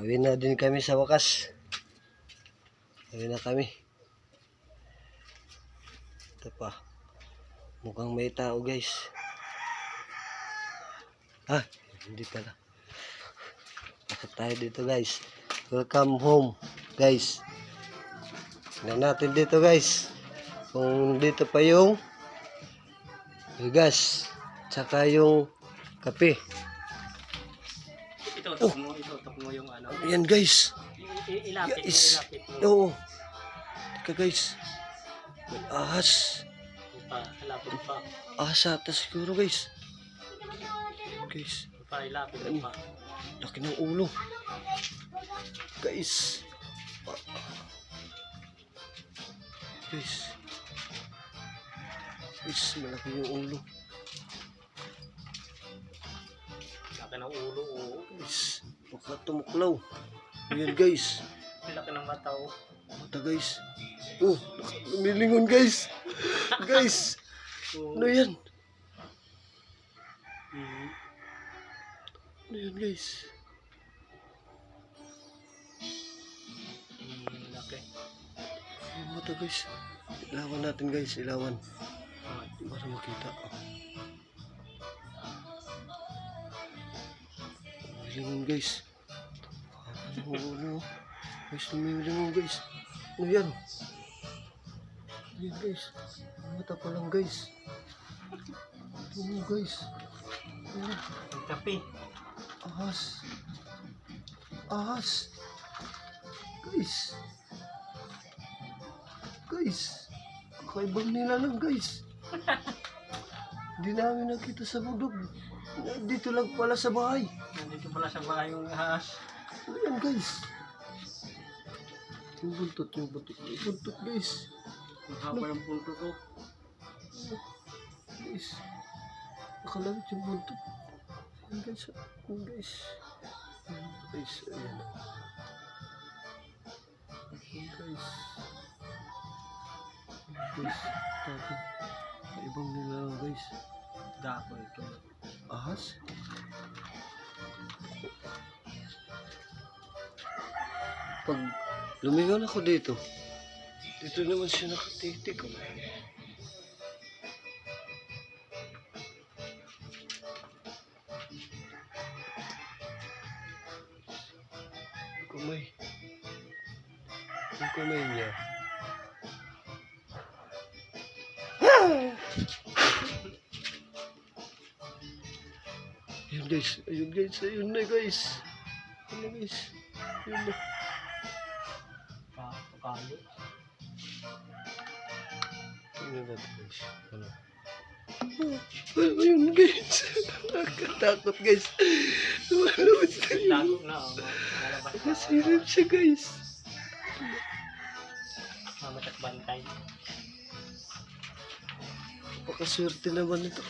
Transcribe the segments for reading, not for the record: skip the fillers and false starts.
Uwi na din kami sa wakas. Uwi na kami. Ito pa. Mukhang may tao guys. Ah, hindi pala. Bakit tayo dito guys? Welcome home guys. Tingnan natin dito guys. Kung dito pa yung bigas. Tsaka yung kape. Itutok mo yung ano. Ayan guys. Ilapit mo. Oo. Teka guys. May ahas. Ilapit pa. Ahas ata siguro guys. Guys. Ilapit pa. Laki ng ulo. Guys. Guys. Guys, malaki yung ulo. Laki ng ulo. Guys, baka tumuklaw. Ayan guys. Laki ng mata. Mata guys. Oh, lumilingon guys. Guys. Ano yan? Ano yan guys? Laki. Ayan mata guys. Ilawan natin guys, ilawan. Para makita. Lumilingon guys. Ano? Guys, lumilingon guys. Ano yan? Ayan guys. Mata pa lang guys. Oo guys. Ayan. Ang kape. Ahas. Ahas. Guys. Guys. Kakaibang nila lang guys. Hindi namin nakita sa bundok. Dito lang pala sa bahay. Nandito pala sa bahay yung ahas. Ayan guys. Yung buntot, yung buntot. Yung buntot guys. Ang haba ng punto ko. Guys. Nakalawit yung buntot. Ayan guys. Ayan guys. Ayan guys. Ayan. Ayan guys. Guys, tabi. Ibang nila guys. Dako ito. Ahas? Pag lumingon ako dito, dito naman siya nakatitig. Kumay. Yung kumay niya. Ayun guys, ayun guys, ayun na guys. Ayun na guys. Ayun na. Pakalo. Tingnan natin guys. Ano? Ayun guys. Nakatakot guys. Lumalabas na yun. Dako na. Malabas na. Nasirap siya guys. Mamatak bantay. Pakaswerte naman ito.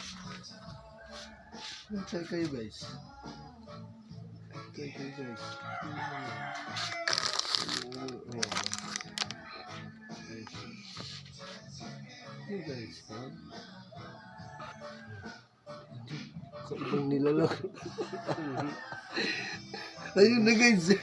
Hintay kayo guys. Hintay kayo guys. Hey guys. Kaibang nila lang. Ayun na guys.